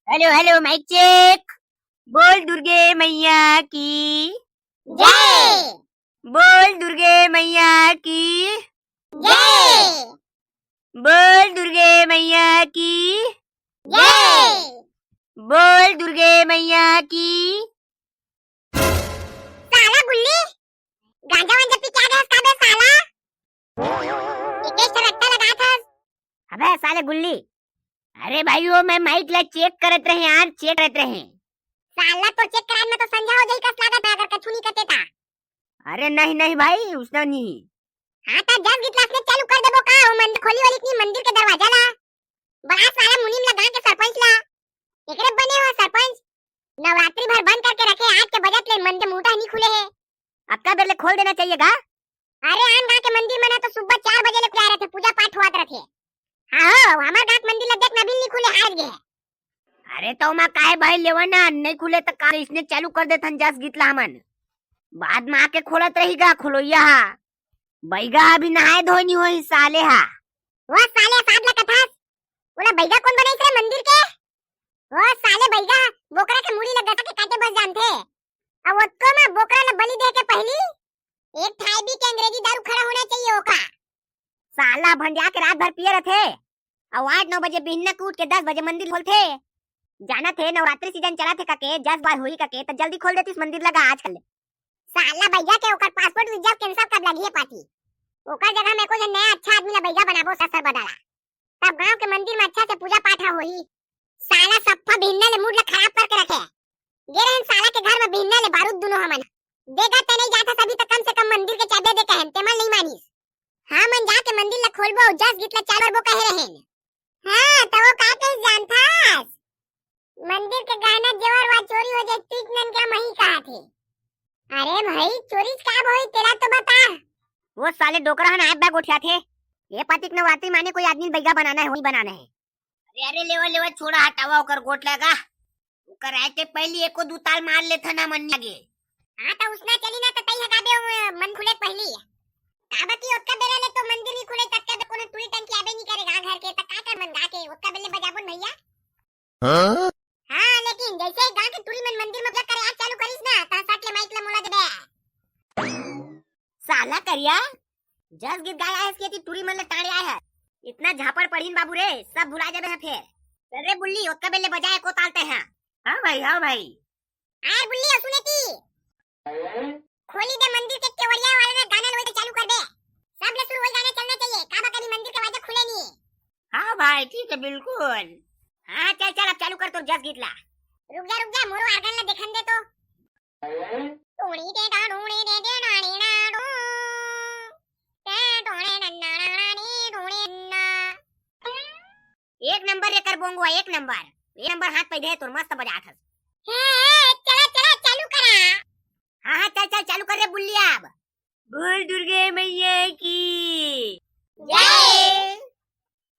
Hello hello mic check. बोल दुर्गे मैया की जय। बोल दुर्गे मैया की जय। बोल दुर्गे मैया की जय। बोल दुर्गे मैया की। साला गुल्ली गांजा वांजा पी के आ गया का बे साला? एक रट्टा लगा था। अबे साले गुल्ली, अरे भाइयों मैं माइक ला चेक करत रहे यार, चेक करत रहे। साला तो चेक कराने में तो संझा हो जाई कस लागत अगर कछु नहीं करते ता। अरे नहीं नहीं भाई उसना नहीं। हां ता जब गिलास ने चालू कर देबो का ओ मंदिर खोली वाली इतनी मंदिर के दरवाजा ला। बड़ा साला मुनीम लगा के सरपंच ला एकरे बने हो सरपंच। नवरात्रि भर बंद करके रखे आज के बजट ले मंदिर मुंडा नहीं खुले है। अब का बेले खोल देना चाहिएगा। अरे आन गा के मंदिर में ना तो सुबह 4 बजे ले खुला रहते पूजा पाठ हुआ रखे। हां हमार गांव मंदिर लग देख नबील नहीं खुले आज गए। अरे तो मैं काहे भाई लेवा ना नहीं खुले तो का इसने चालू कर देथन जस गीतला हमन बाद में आके खोलत रहीगा खोलोइया हा बैगा अभी नहाए धोनी होई साले हा। वो साले साधला कथा बोला बैगा कौन बनाई रे मंदिर के? वो साले बैगा बोकरा के मुड़ी लगा के काटे बस जानते। अब उसको में बोकरा ने बलि दे के पहली एक थाई भी के अंग्रेजी दारू खड़ा होना चाहिए ओका। साला भंडिया के रात भर पिए रहे और 8-9 बजे बिहना कूट के 10 बजे मंदिर खोलते। जाना थे नवरात्रि सीजन चला थे काके 10 बार हुई काके तो जल्दी खोल देती मंदिर लगा आजकल। साला बैगा के ओकर पासपोर्ट वीजा कैंसिल कब लगी है पार्टी ओकर जगह में कोई नया अच्छा आदमी ला बैगा बनाबो ससर बदला तब गांव के मंदिर में अच्छा से पूजा पाठ होई। साला सप्पा बिहना ले मूड ला खराब करके रखे गे रहन साला के घर में बिहना ले बारूद दुनो हमन देगा त नहीं जाता सभी तो कम से कम मंदिर के चाबी दे कहन ते मन नहीं मानीस। हां मन जाके मंदिर ला खोलबो जस गीतला चालर बो कहे रहन। हां तो वो का कह जानथास मंदिर के गहना जेवर वा चोरी हो जाए तीन नन क्या मही कहा थे। अरे भाई चोरी कब हुई तेरा तो बता। वो साले डोकरा हन बैग उठा थे ये पातिक नवरात्रि माने कोई आदमी बैगा बनाना है वही बनाना है। अरे लेवा लेवा छोड़ा हटावा ओकर गोट लगा ओकर आके पहली एको दू ताल मार लेथा ना मन लगे। हां तो उसना चली ना त तई हगाबे मन खुले पहली काबती ओtka बेरा ले तो मंदिर ही खुले तक के कोनो टूरी टंकी आबे नहीं करेगा घर के त का कर मन गा के ओtka बेले बजाबो भैया। हां हां लेकिन जैसे गा के टूरी मन मंदिर में करे आज चालू करिस ना त साथ ले माइक ले मोला देबे। साला करिया जस गीत गाया है इसके टूरी मन ले टाड़े आया है इतना झापड़ पड़ीन बाबू रे सब भुला जाबे है फिर। अरे बुल्ली ओtka बेले बजाए को तालते हैं। हां भाई आर बुल्ली सुनेती खोली दे मंदिर के केवड़िया वाले ने गाना लोई चालू कर दे सब ले शुरू हो जाना चलना चाहिए का बकरी मंदिर के वाजे खुले नहीं। हां भाई ठीक है बिल्कुल। हां चल चल अब चालू कर तो जस गीत ला। रुक जा मोरो आर्गन ला देखन दे तो टोणी दे डाणूणी दे दे नाणी नाडू ते टोणे नन्ना नाणी टोणे नन्ना। एक नंबर रे कर बोंगवा एक नंबर हाथ पे दे तो मस्त बजात है। चला चला चालू करा। हां चल चल चालू कर रे बुल्लिया अब। बोल दुर्गे मैया की जय।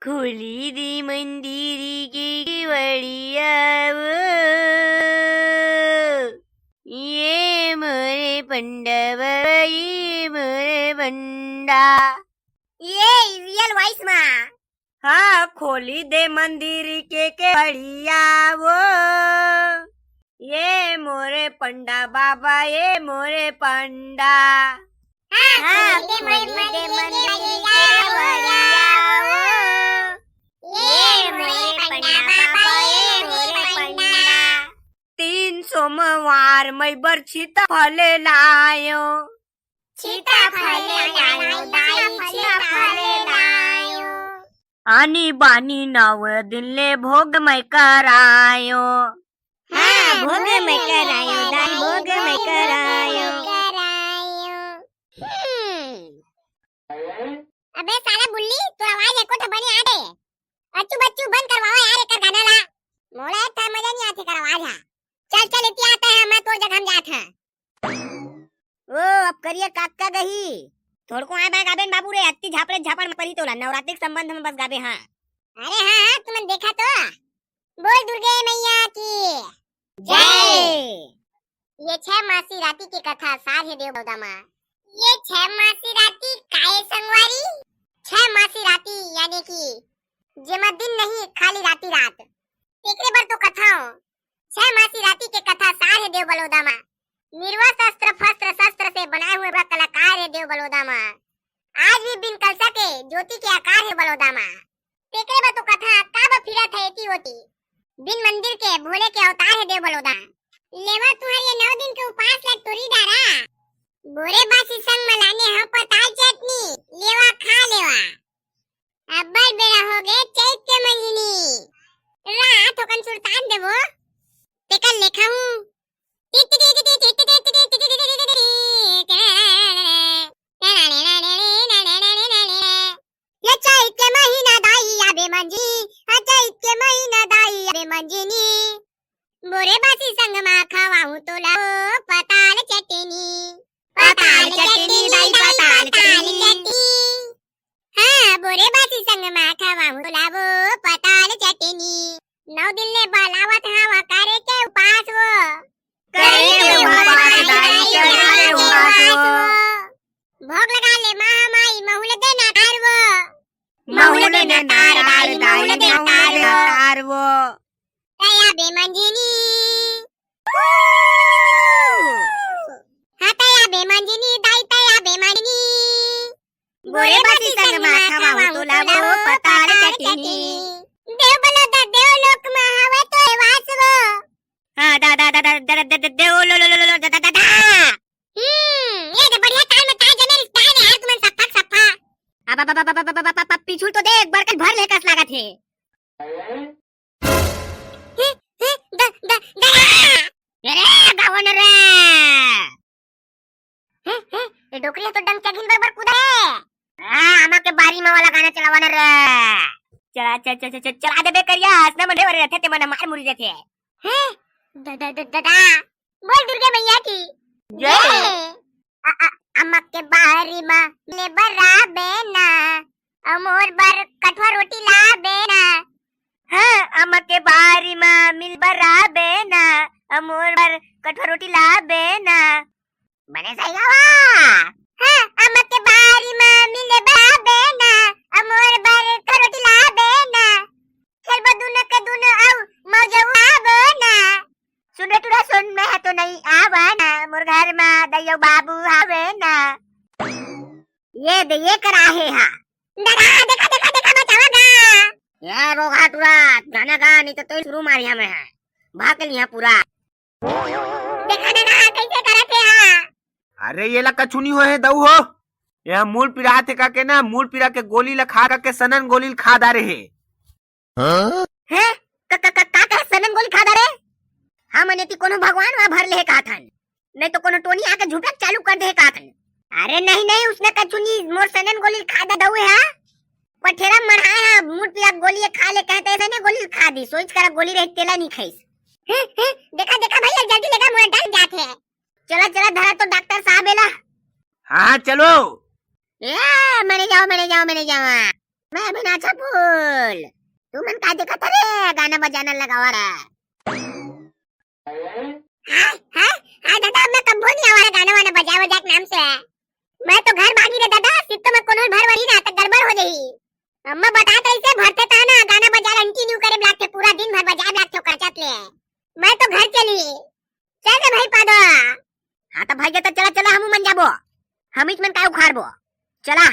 खोली दी मंदिर की केवड़िया वो ये मोरे पंडवा ये मोरे पंडा। ये रियल वॉइस में हाँ खोली दे मंदिर के केवड़िया वो ये मोरे पंडा बाबा ये मोरे पंडा। हां खोली दे मंदिर के केवड़िया ये मोरे पंडा बाबा ये मोरे पंडा। 3 सोमवार मैं बरछीता फले लायो सीता फले लायो दाई सीता फले लायो। आनी बानी 9 दिन ले भोग मैं करायो। हां भोग मैं करायो दाई भोग मैं करायो। अबे साला बुल्ली तो आवाज एको तो बनी आ दे अच्छू बच्चू बंद करवाओ यार एक गाना ला मोला था मजा नहीं आती कर आवाज है। चल चल इति आता है मैं तो जगह हम जात है। ओ अब करिए काका गही थोड़ को आए बाय गाबेन बाबू रे अत्ती झापड़े झापड़ में परी तोला नवरात्रि के संबंध में बस गाबे। हां अरे हां तुमने देखा तो बोल दुर्गे मैया की जय। ये 6 मासी राती की कथा सार है देव बौदामा। ये 6 मासी राती काए संगवारी 6 मासी राती यानी कि जेमा दिन नहीं खाली राती रात एकरे बर तो कथा गाँव 6 मासी राती के कथा सार है देव बलौदा माँ। निर्वस्त्र अस्त्र फस्त्र शस्त्र से बनाए हुए बड़ा कलाकार है देव बलौदा माँ। आज भी बिन कलसा के ज्योति के आकार है बलौदा माँ। तेकरे बा तो कथा काब फिरत है एती होती। बिन मंदिर के भोले के अवतार है देव बलौदा। लेवा तुम्हारे 9 दिन के उपास ला तोरी डारा। बोरे बासी संग मलाने हम पताल चटनी लेवा खा लेवा। अब्बर बेरा हो गए चैत के महीनी रात होकन सुल्तान देवो तेका लेखा हूँ। ये चैत के महीना दाई आबे मंजी, चैत के महीना दाई आबे मंजिनी। बोरे बासी संग मा खवाऊं तो लाओ पताल चटनी। पताल चटनी दाई पताल चटनी। हाँ बोरे बासी संग मा खवाऊं तो लाओ पताल चटनी। 9 दिन ले बलावत हवा करे के उपास वो। भोग लगा ले महामाई महुल दे ना तार वो। महुल दे ना तार वो। तया बेमंजिनी। हाँ तया बेमंजिनी दाई तया बेमंजिनी। बोरे बासी संग मा खवाऊं तो लाओ पताल चटनी। देव बलौदा देव लोक में हवा तो वास वो। हाँ दा देव लो दा। ये तो बढ़िया टाइम में ताज मेरी स्टाइल है तुमन सफा। अब पिछुल तो देख बरकत भर ले कस लागत है। अरे गावन रे ये डोकरी तो डंग चगिन बरबर कूदा है। हां आमा के बारी में वाला गाना चलावन रे। चला दे बे करिया हंसना मंडे वर रहते ते मन मार मुरी देते हैं। दादा बोल दुर्गे मैया की जय। अम्मा के बारी माँ ले बरा बेना अमोर बर कठवा रोटी ला बेना। हाँ अम्मा के बारी में मिल बरा बेना अमोर बर कठवा रोटी ला बेना। बने सही गावा। हाँ अम्मा के बारी माँ मिल बरा बेना अमोर बर कठवा रोटी ला बेना। चल बदुन के दुन आउ मौजवा बोना। सुन रे तुरा सुन मैं है तो नहीं आवाना मोर घर में दयो बाबू आवे ना। ये करा है हा। देखा बचावागा। ये रोगा तुरा गाना गा नहीं तो शुरू मारिया में है भाग लिया पूरा। देखा कैसे करते हा। अरे ये ला कछुनी हो है दऊ हो। यह मूल पीड़ा थे का के ना मूल पीड़ा के गोली ला खा के सनन गोली खा दारे है। हैं का सनन गोली खा दारे। हाँ मने ती कोनो भगवान वहाँ भर ले कहा था नहीं तो कोनो टोनी आके झूठक चालू कर दे कहा था। अरे नहीं उसने कछुनी मोर सनन गोली खा दा दऊ है। पठेरा मरहा मुट पिया गोली खा ले कहते ऐसे ने गोली खा दी सोच कर गोली रही तेला नहीं खाइस। देखा भैया जल्दी लेगा मोर डर जाते है। चला धरा तो डॉक्टर साहब एला। हाँ चलो। मैंने जाओ मैं भी नाचा फूल तू मन का देखा था रे गाना बजाना लगावा रहा। हाँ दादा मैं कब नहीं हमारा गाना वाना बजा के नाम से है। मैं तो घर भागी रे दादा सिर्फ तो मैं कोनो भर वरी ना तक गड़बड़ हो जाई। अम्मा बतात ऐसे भरते था ना गाना बजा कंटिन्यू करे ब्लॉक थे पूरा दिन भर बजा ब्लॉक थे करचत ले। मैं तो घर चली चल रे भाई पादो। हाँ तो भाई तो चला हम मन जाबो हम इच मन का उखाड़बो चला।